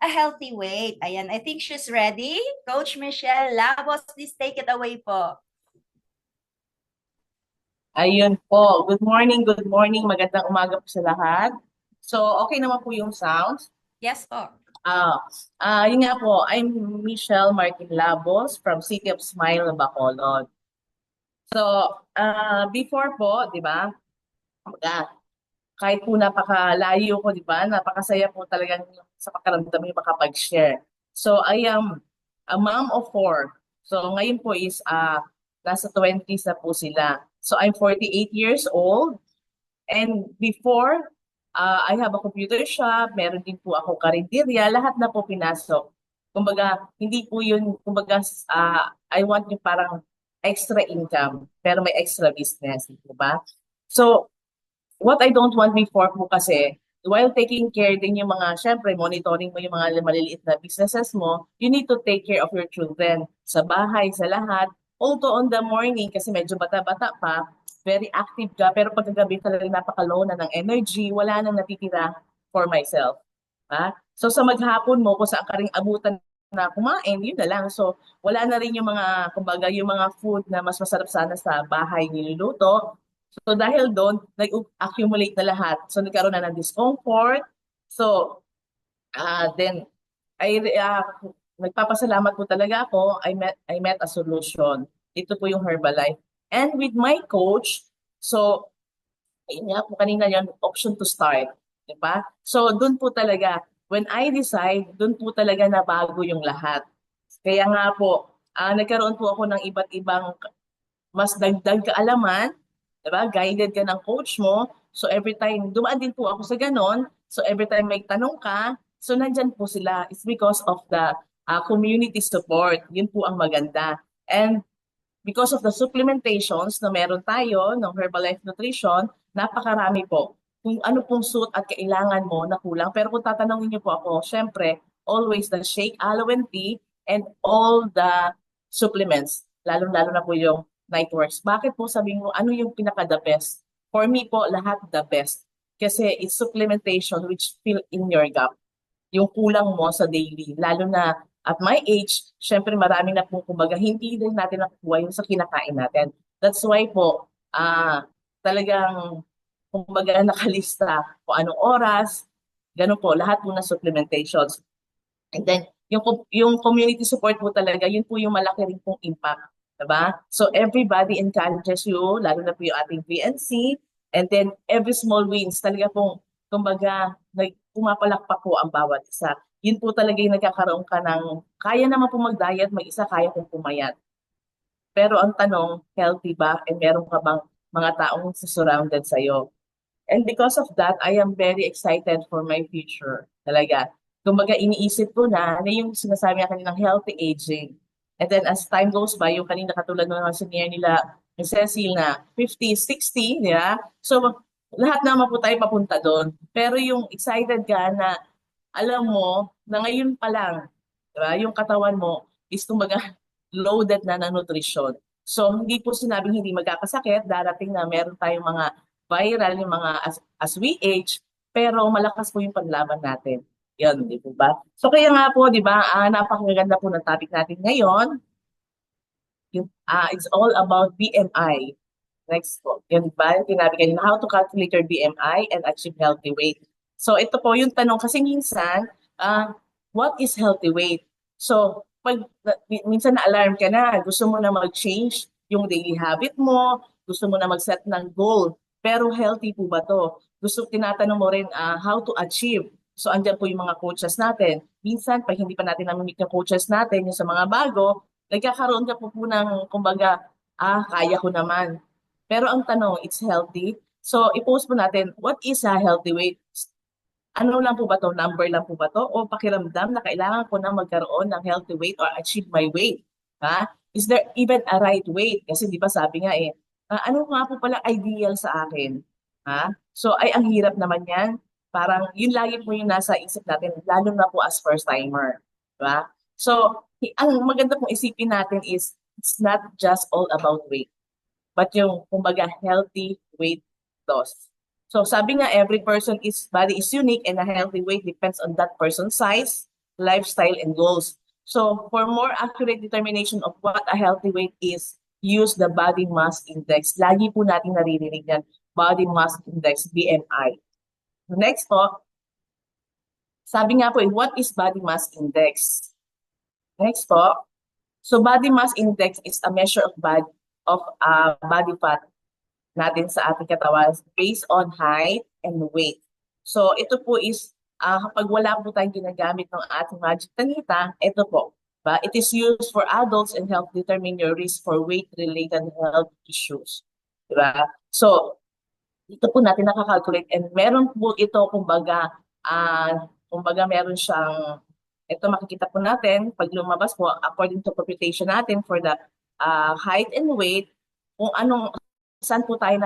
a healthy weight. Ayan, I think she's ready. Coach Michelle Labos, please take it away po. Ayun po. Good morning, good morning. Magandang umaga po sa lahat. So, okay naman po yung sounds. Yes po. Ah, yun nga po, I'm Michelle Martin Labos from City of Smile, Bacolod. So, before po, di ba, ah, kahit po napakalayo ko, di ba, napakasaya po talagang sa pakiramdam yung makapag-share. So, I am a mom of four. So, ngayon po is nasa 20s na po sila. So, I'm 48 years old. And before, I have a computer shop, meron din po ako karinderya, lahat na po pinasok. Kumbaga, hindi po yun, kumbaga, I want yung parang extra income, pero may extra business, di ba? So, what I don't want before po kasi, while taking care din yung mga, syempre, monitoring mo yung mga maliliit na businesses mo, you need to take care of your children sa bahay, sa lahat. Although on the morning, kasi medyo bata-bata pa, very active ka, pero pagkagabi talaga napaka-low na ng energy, wala nang natitira for myself. Ha? So sa maghapon mo, kung saan ka rin abutan na kumain, yun na lang. So wala na rin yung mga, kumbaga, yung mga food na mas masarap sana sa bahay niluluto. So dahil doon, nag-accumulate na lahat. So nagkaroon na ng discomfort. So then, nagpapasalamat po talaga ako. I met a solution. Ito po yung Herbalife. And with my coach, so ayun nga po kanina yan, option to start. Di ba? So doon po talaga, when I decide, doon po talaga nabago yung lahat. Kaya nga po, nagkaroon po ako ng iba't ibang mas dagdag kaalaman, 'di ba? Guided ka ng coach mo. So every time, dumaan din po ako sa ganon. So every time may tanong ka, so nandyan po sila. It's because of the community support. Yun po ang maganda. And because of the supplementations na meron tayo ng Herbalife Nutrition, napakarami po. Kung ano pong suit at kailangan mo na kulang. Pero kung tatanungin niyo po ako, syempre, always the shake, aloe and tea, and all the supplements. Lalo-lalo na po yung Nightworks. Bakit po sabihin mo, ano yung pinaka-the best? For me po, lahat the best. Kasi it's supplementation which fill in your gap yung kulang mo sa daily. Lalo na at my age, syempre marami na po, kumbaga, hindi din natin nakukuha yung sa kinakain natin. That's why po, talagang, kumbaga, nakalista kung anong oras, ganun po, lahat po na supplementations. And then, yung community support po talaga, yun po yung malaki rin pong impact. Diba? So, everybody encourages you, lalo na po yung ating VNC, and then every small wins, talaga pong, kumbaga, pumapalakpak po ang bawat isa. Yun po talaga yung nagkakaroon ka ng, kaya naman po mag-diet, mag-isa kaya pong pumayat. Pero ang tanong, healthy ba? And meron ka bang mga taong surrounded sa'yo? And because of that, I am very excited for my future. Talaga. Kumbaga, iniisip ko na yung sinasabi niya kaninang healthy aging. And then as time goes by, yung kanina katulad ng mga senior nila, ni Cecil na 50, 60, di ba? So, lahat naman po tayo papunta doon. Pero yung excited ka na alam mo na ngayon pa lang, di ba, yung katawan mo is kumbaga loaded na ng nutrition. So, hindi po sinabing hindi magkakasakit, darating na meron tayong mga viral, yung mga as we age, pero malakas po yung panlaban natin. Yan, di po ba? So, kaya nga po, di ba, napakaganda po ng topic natin ngayon. It's all about BMI. Next po. Yun ba? Yung sinabi kanina, how to calculate your BMI and achieve healthy weight. So ito po yung tanong kasi minsan, what is healthy weight? So pag minsan na-alarm ka na, gusto mo na mag-change yung daily habit mo, gusto mo na mag-set ng goal, pero healthy po ba to? Gusto tinatanong mo rin how to achieve. So andyan po yung mga coaches natin. Minsan, pag hindi pa natin namimit yung coaches natin, yung sa mga bago, nagkakaroon ka po ng, kumbaga, kaya ko naman. Pero ang tanong, it's healthy. So, i-post po natin, what is a healthy weight? Ano lang po ba to? Number lang po ba to? O pakiramdam na kailangan ko na magkaroon ng healthy weight or achieve my weight? Ha? Is there even a right weight? Kasi di ba sabi nga ano nga po pala ideal sa akin? Ha? So, ay ang hirap naman yan. Parang yun lagi po yung nasa isip natin, lalo na po as first timer. Diba? So, ang maganda pong isipin natin is, it's not just all about weight but yung kumbaga healthy weight loss. So sabi nga every person is body is unique and a healthy weight depends on that person's size, lifestyle and goals. So for more accurate determination of what a healthy weight is, use the body mass index. Lagi po natin naririnig yan, body mass index, BMI. Next po, sabi nga po, what is body mass index? Next po, so body mass index is a measure of body fat natin sa ating katawan based on height and weight. So ito po is kapag wala po tayong ginagamit ng ating magic tanita, ito po. It is used for adults and help determine your risk for weight-related health issues. Diba? So, ito po natin nakakalculate and meron po ito kumbaga meron siyang, ito makikita po natin pag lumabas po according to computation natin for the height and weight, kung saan po tayo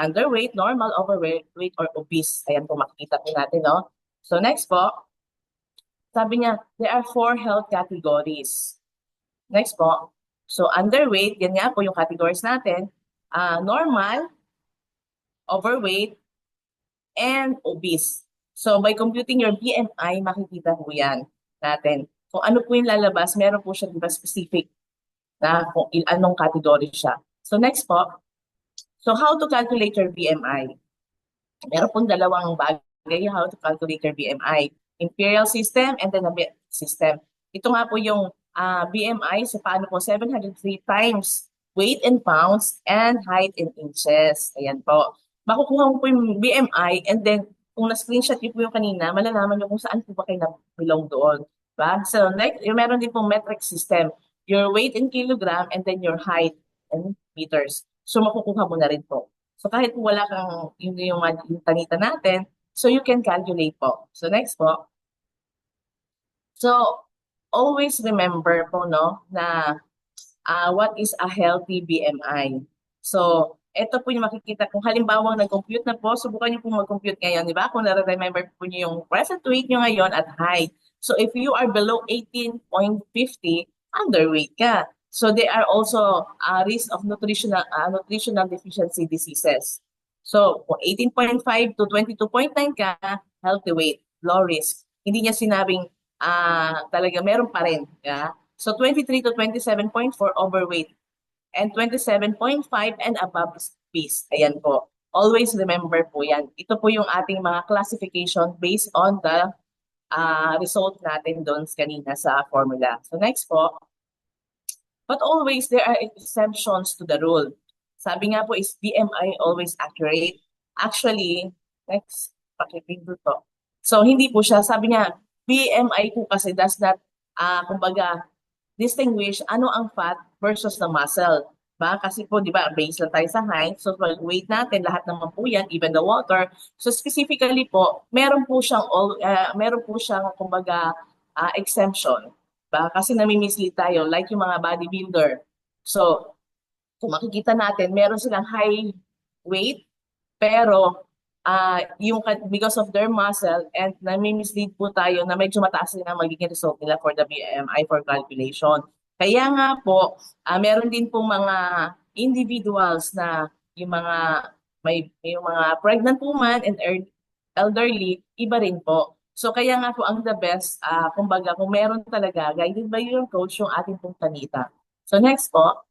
underweight, normal, overweight, or obese. Ayan po makikita po natin, no? So next po, sabi niya, there are 4 health categories. Next po, so underweight, yan nga po yung categories natin. Normal, overweight, and obese. So by computing your BMI, makikita po yan natin. Kung ano po yung lalabas, meron po siya diba specific na kung anong category siya. So next po, so how to calculate your BMI? Meron pong dalawang bagay how to calculate your BMI. Imperial system and then a system. Ito nga po yung BMI, so paano po 703 times weight in pounds and height in inches. Ayan po. Makukuha mo po yung BMI and then kung na-screenshot niyo po yung kanina, malalaman niyo kung saan po ba kayo na-belong doon. Diba? So like, meron din pong metric system. Your weight in kilogram and then your height in meters. So makukuha mo na rin po. So kahit po wala kang yung tanita natin, so you can calculate po. So next po. So always remember po no na what is a healthy BMI. So ito po yung makikita kung halimbawa nag-compute na po, subukan niyo po mag-compute ngayon, di ba? Kung nare-remember po niyo yung present weight niyo ngayon at height. So if you are below 18.50, underweight ka. So there are also risk of nutritional deficiency diseases. So kung 18.5 to 22.9 ka, healthy weight, low risk. Hindi niya sinabing talaga meron pa rin. Yeah? So 23 to 27.4 overweight and 27.5 and above obese. Ayan po. Always remember po yan. Ito po yung ating mga classification based on the result natin doon kanina sa formula. So next po. But always there are exceptions to the rule. Sabi nga po is BMI always accurate. Actually, next, pakipindot po. So hindi po siya, sabi niya, BMI po kasi does not, kumbaga, distinguish ano ang fat versus the muscle. Ba? Kasi po, di ba, base lang tayo sa height. So, weight natin, lahat naman po yan, even the water. So, specifically po, meron po siyang, kumbaga, exemption. Ba? Kasi nami-mislead tayo, like yung mga bodybuilder. So, kung makikita natin, meron silang high weight, pero because of their muscle and nami-mislead po tayo na medyo mataas din ang magiging result nila for the BMI for calculation. Kaya nga po, meron din po mga individuals na yung mga pregnant woman and elderly, iba rin po. So kaya nga po ang the best, kumbaga kung meron talaga, guided by your coach yung ating pong kanita. So next po,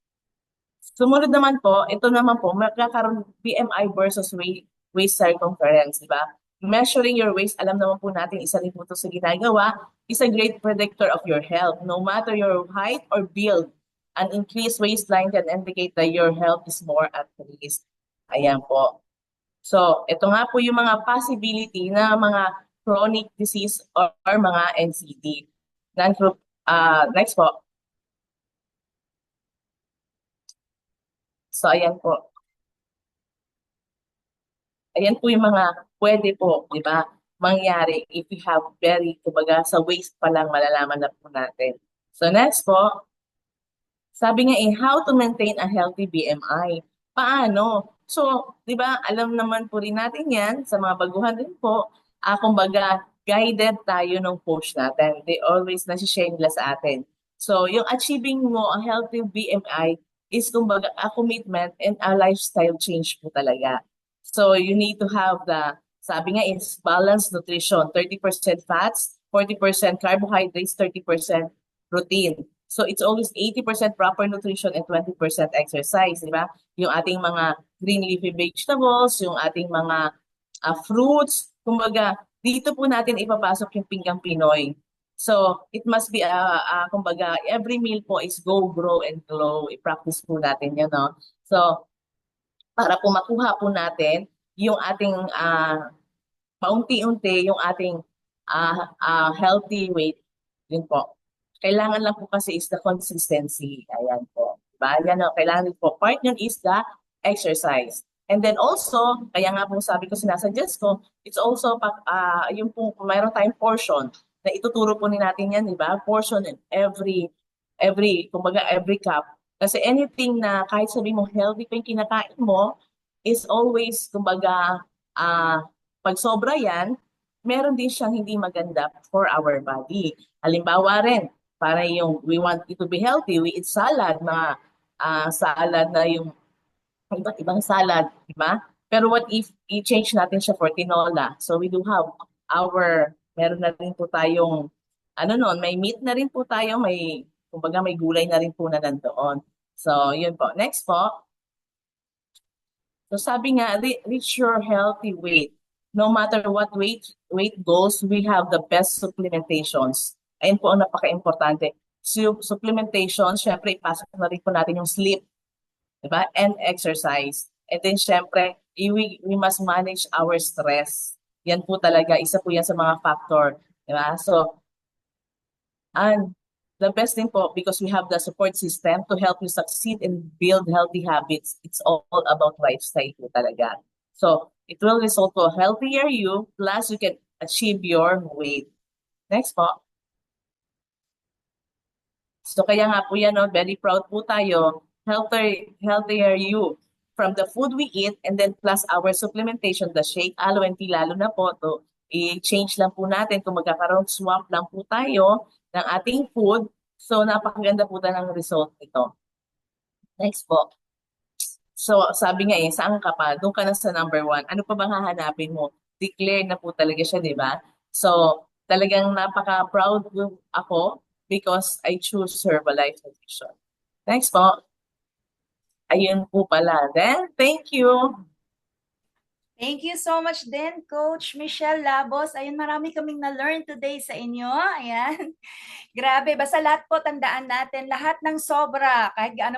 sumunod naman po, ito naman po, magkakaroon BMI versus waist circumference, di ba? Measuring your waist, alam naman po natin, isa rin po ito sa ginagawa, is a great predictor of your health. No matter your height or build, an increased waistline can indicate that your health is more at risk. Ayan po. So, ito nga po yung mga possibility na mga chronic disease or mga NCD. Next po. So, ayan po. Ayan po yung mga pwede po, di ba, mangyari if you have kumbaga, sa waist pa lang malalaman na po natin. So next po, sabi nga how to maintain a healthy BMI. Paano? So, di ba, alam naman po rin natin yan, sa mga baguhan din po, kumbaga, guided tayo ng coach natin. They always nasi-share nila sa atin. So, yung achieving mo a healthy BMI is kumbaga a commitment and a lifestyle change po talaga. So you need to have the Sabi nga, it's balanced nutrition, 30% fats, 40% carbohydrates, 30% protein. So it's always 80% proper nutrition and 20% exercise, di ba? Yung ating mga green leafy vegetables, yung ating mga fruits, kumbaga, dito po natin ipapasok yung pinggang Pinoy. So, it must be, kumbaga, every meal po is go, grow, and glow. I-practice po natin yun, no? So, para po makuha po natin yung ating paunti-unti yung ating healthy weight, yun po. Kailangan lang po kasi is the consistency. Ayan po. Diba? Yan, kailangan din po. Part yun is the exercise. And then also, kaya nga po sabi ko, sinasuggest ko, it's also, yung po, mayroon tayong portion na ituturo po ni natin yan, di ba? Portion in kumbaga every cup. Kasi anything na kahit sabi mo healthy pa yung kinakain mo, is always, kumbaga, pag sobra yan, meron din siyang hindi maganda for our body. Halimbawa rin, para yung we want it to be healthy, we eat salad, mga salad na yung iba't ibang salad, di ba? Pero what if i-change natin siya for tinola? So we do have meron na rin po tayong, ano nun, may meat na rin po tayo, kumbaga may gulay na rin po na nandoon. So yun po. Next po. So sabi nga, reach your healthy weight. No matter what weight goals, we have the best supplementations. Ayun po ang napaka-importante. Supplementation, syempre ipasok na rin po natin yung sleep, diba? And exercise. And then syempre, we must manage our stress. Yan po talaga, isa po yan sa mga factor. Diba? So, and the best thing po, because we have the support system to help you succeed and build healthy habits. It's all about lifestyle po talaga. So, it will result to a healthier you, plus you can achieve your weight. Next po. So, kaya nga po yan, no, very proud po tayo. Healthier you from the food we eat and then plus our supplementation, the shake, aloe and tea, lalo na po to i-change lang po natin kung magkakaroon swap lang po tayo ng ating food. So, napakaganda po ng result nito. Next po. So, sabi nga saan ka pa? Doon ka na sa number 1. Ano pa bang hahanapin mo? Declare na po talaga siya, di ba? So, talagang napaka-proud ako because I choose Herbalife Nutrition. Next po. Ayun po pala. Then, thank you. Thank you so much din, Coach Michelle Labos. Ayun, marami kaming na-learn today sa inyo. Ayan. Grabe, basta lahat po tandaan natin, lahat ng sobra, kahit gaano